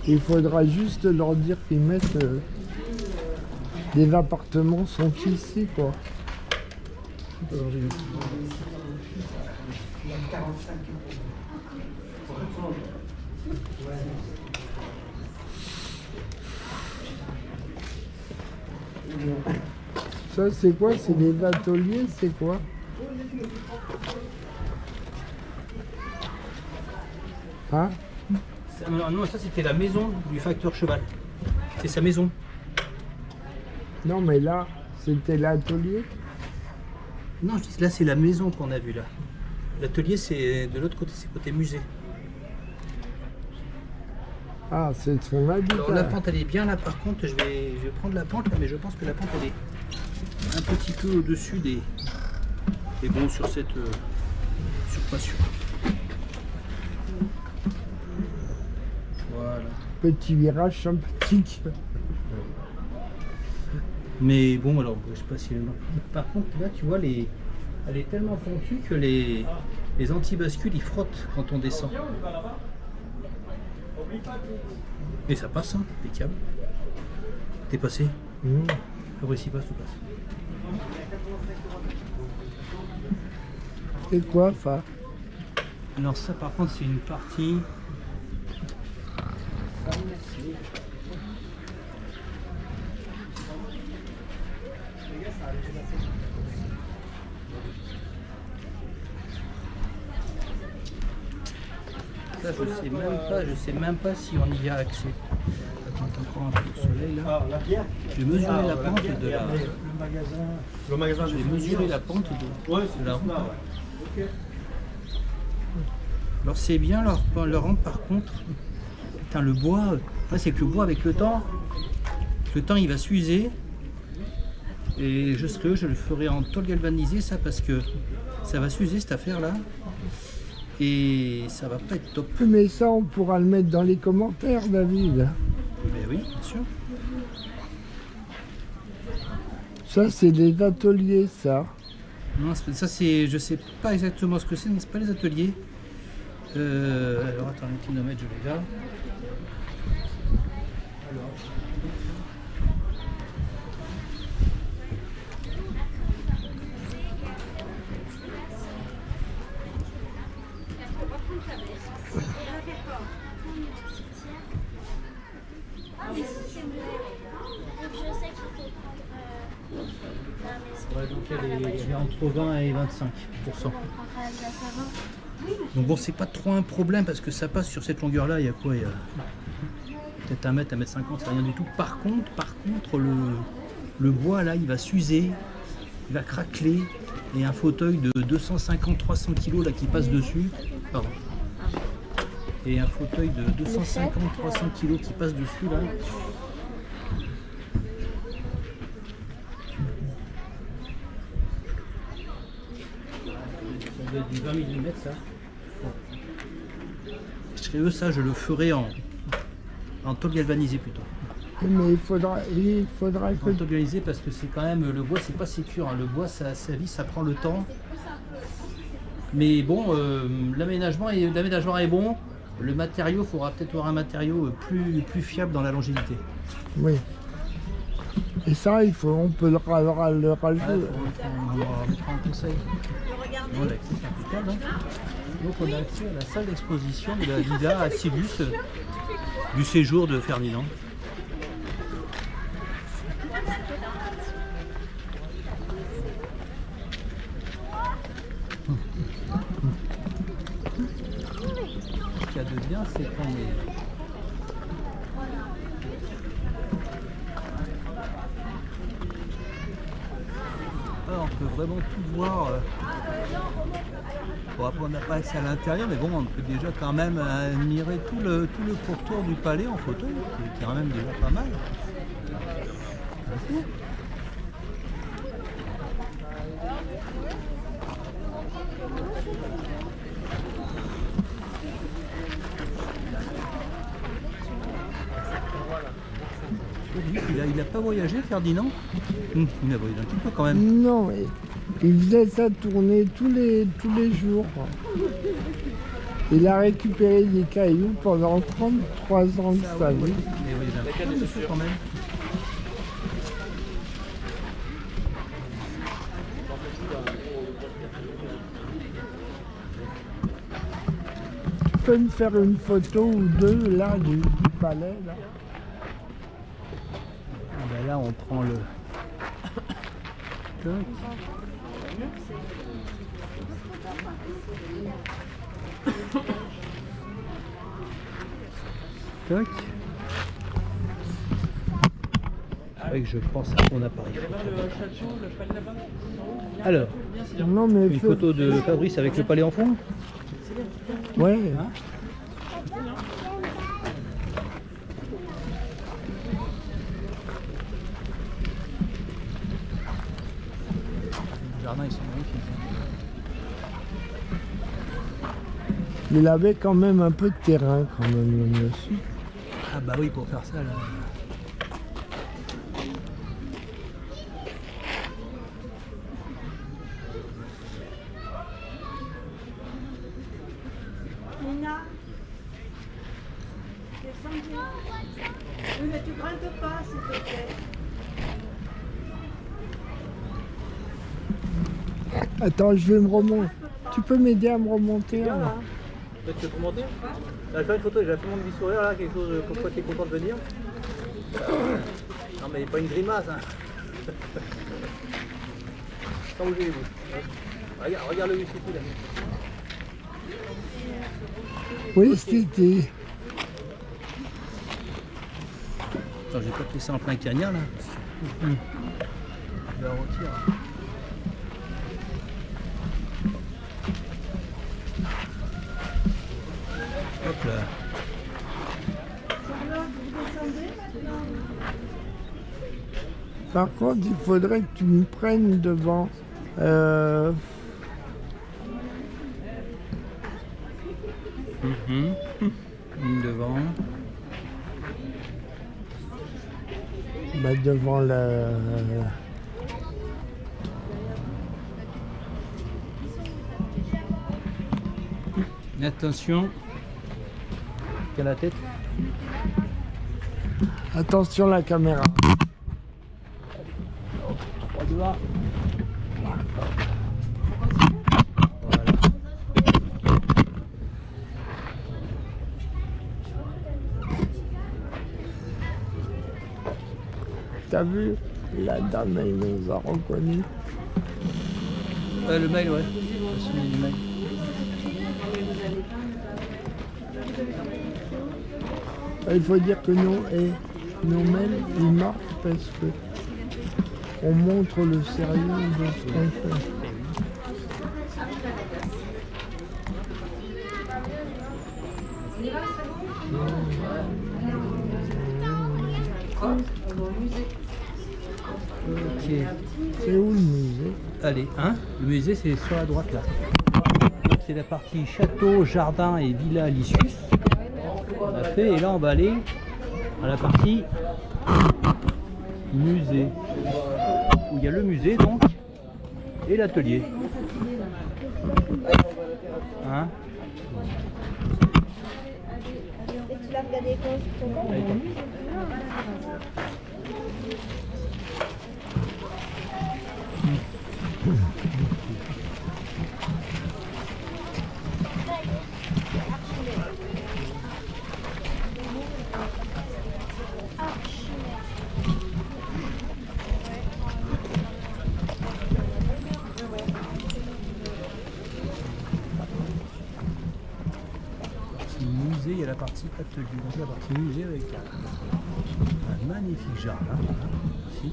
Il faudra juste leur dire qu'ils mettent les appartements sont ici, quoi. Alors, j'ai vu. Ça, c'est quoi? C'est des ateliers, c'est quoi? Hein? Non, ça c'était la maison du facteur Cheval. C'est sa maison. Non, mais là, c'était l'atelier. Non, je dis, là c'est la maison qu'on a vue là. L'atelier c'est de l'autre côté, c'est côté musée. Ah, c'est son habitat. Alors la pente elle est bien là par contre, je vais prendre la pente là, mais je pense que la pente elle est un petit peu au-dessus des... Et bon sur cette surface. Voilà. Petit virage sympathique. Mais bon alors, je sais pas si... Par contre là tu vois, elle est tellement pentue que les antibascules ils frottent quand on descend. Et ça passe, hein, impeccable. T'es passé? Après s'il passe, tout passe. C'est quoi, ça? Alors ça par contre c'est une partie... Ça je sais même pas si on y a accès. Attends, t'as encore un peu de soleil là. Je vais mesurer la pente de la... Le magasin. Je vais mesurer la pente de la rampe. Alors c'est bien leur rampe par contre. Putain, le bois, c'est que le bois avec le temps il va s'user. Et je le ferai en tôle galvanisée ça parce que ça va s'user cette affaire là. Et ça va pas être top. Mais ça, on pourra le mettre dans les commentaires, David. Ben oui, bien sûr. Ça, c'est des ateliers, ça. Non, ça c'est, je sais pas exactement ce que c'est, mais c'est pas les ateliers. Alors attends, le kilomètre, je l'ai là. Alors. Ouais, donc elle est entre 20 et 25%. Donc bon, c'est pas trop un problème parce que ça passe sur cette longueur là, il y a quoi? Il y a peut-être 1 mètre, 1 mètre 50, c'est rien du tout. Par contre, le bois là, il va s'user, il va craqueler, et un fauteuil de 250-300 kg là qui passe dessus. Pardon. Et un fauteuil de 250-300 kg qui passe dessus là. Ça doit être du 20 mm ça. Je serais ça, je le ferai en tôle galvanisée plutôt. Mais il faudra que... En tôle galvanisée parce que c'est quand même, le bois c'est pas sécure, hein. Le bois ça vie, ça prend le temps. Mais bon, l'aménagement est bon. Le matériau, il faudra peut-être avoir un matériau plus fiable dans la longévité. Oui. Et ça, on peut le rajouter. On mettra en conseil. On a accès, c'est impeccable, hein. Donc on a accès à la salle d'exposition de la Villa Asilus du séjour de Ferdinand. Ce qu'il y a de bien, c'est qu'on est... Ah, on peut vraiment tout voir. Bon, après on n'a pas accès à l'intérieur, mais bon, on peut déjà quand même admirer tout le pourtour du palais en photo, qui est quand même déjà pas mal. Il n'a pas voyagé, Ferdinand? Il a voyagé un petit peu quand même. Non, mais il faisait ça tourner tous les jours. Il a récupéré des cailloux pendant 33 ans de sa vie. Mais oui, il y a plein de choses quand même. Tu peux me faire une photo ou deux là du palais là? Ah ben là, on prend le... Tac. Tac. C'est vrai que je pense à mon appareil photo. Alors, Non mais une photo de Fabrice avec le palais en fond. Ouais. Hein? Les jardins, ils sont magnifiques. Il avait quand même un peu de terrain quand même le monsieur. Ah bah oui, pour faire ça là. Nina, descendez. Oui, mais tu grimpes pas, s'il te plaît. Attends, je vais me remonter. Tu peux m'aider à me remonter là? Tu peux te remonter? J'ai fait une photo, j'ai fait mon petit sourire là, quelque chose comme quoi tu es content de venir. Non mais pas une grimace hein. Sans bouger vous. Regarde le City là. Oui, c'était. Attends, je vais pas te laisser en plein cagnard là. Je la retire. Hop là. Alors, vous descendez maintenant? Par contre, il faudrait que tu me prennes devant. Devant. Bah, devant la. Attention. Qu'à la tête. Attention la caméra. Trois doigts. Voilà. T'as vu? La dame, elle nous a reconnus. Le mail, ouais. J'ai soumis le mail. Il faut dire que nos mails, ils marquent parce que on montre le sérieux de ce qu'on fait. Ok. C'est où le musée? Allez, hein? Le musée, c'est sur la droite là. C'est la partie château, jardin et villa Lycius. On a fait, et là on va aller à la partie musée. Où il y a le musée donc et l'atelier. Hein? Et tu l'as regardé quand sur ton compte? Allez, attends. Musée, il y a la partie atelier. Donc la partie musée avec un magnifique jardin. Ici.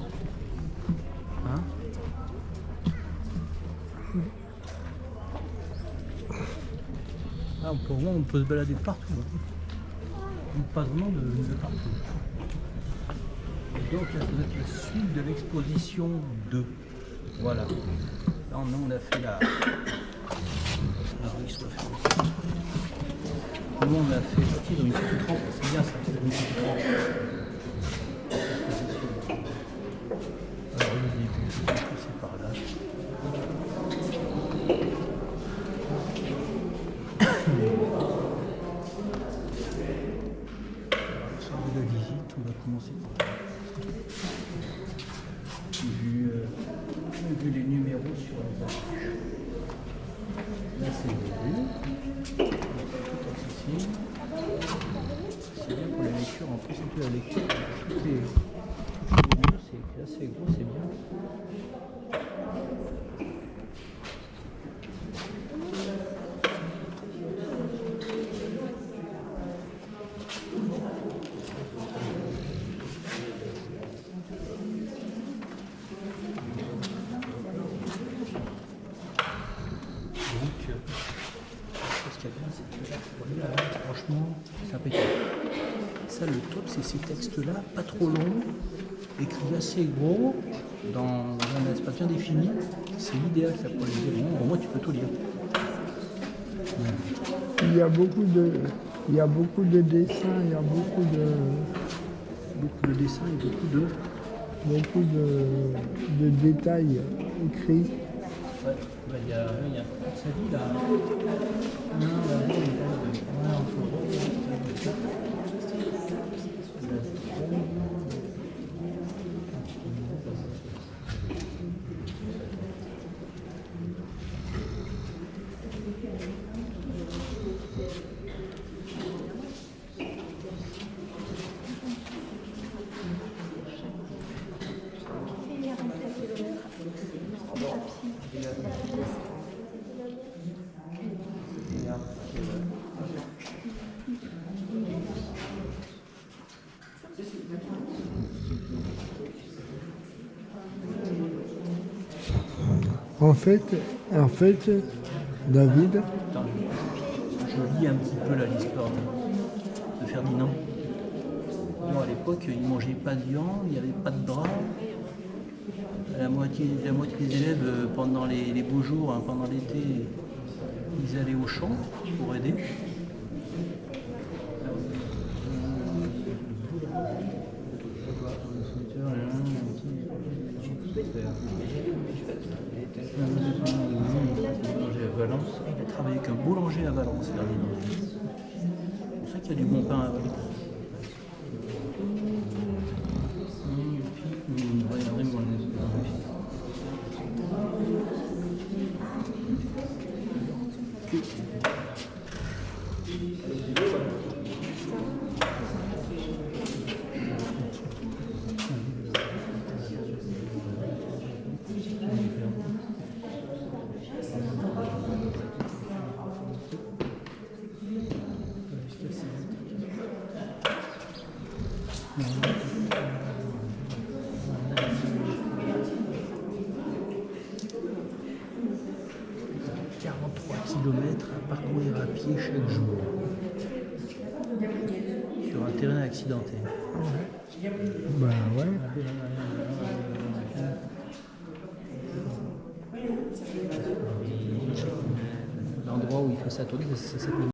Hein? Ah, on peut se balader de partout. Hein. On passe vraiment de partout. Et donc là, ça doit être la suite de l'exposition 2. Voilà. Là, on a fait la. Nous on a fait partie dans une petite rampe, c'est bien ça, une petite rampe. Alors le début, je pense que c'est par là. de la visite, on va commencer. Vu les numéros sur les affiches. Là c'est le début. C'est tout accessible. C'est bien pour la lecture, en plus c'est la lecture. Tout est mieux, c'est assez gros, c'est bien. Ce qu'il y a bien, c'est que là, franchement, c'est impeccable. Ça, le top, c'est ces textes-là, pas trop longs, écrits assez gros, dans un espace bien défini. C'est l'idéal, ça, pour les lire. Au moins, tu peux tout lire. Il y a beaucoup de dessins, il y a beaucoup de dessins et beaucoup de détails écrits. Ouais, bah, il y a toute sa vie là. En fait, David, Attends, je lis un petit peu là l'histoire de Ferdinand. Bon, à l'époque, il ne mangeait pas de viande, il n'y avait pas de drap. La moitié des élèves, pendant les beaux jours, hein, pendant l'été, ils allaient au champ pour aider. Il a travaillé avec un boulanger à Valence, Ferdinand. C'est pour ça qu'il y a du bon pain à Valence. Kilomètres à parcourir à pied chaque jour sur un terrain accidenté. bah ouais. L'endroit où il fait sa tournée, ça s'appelle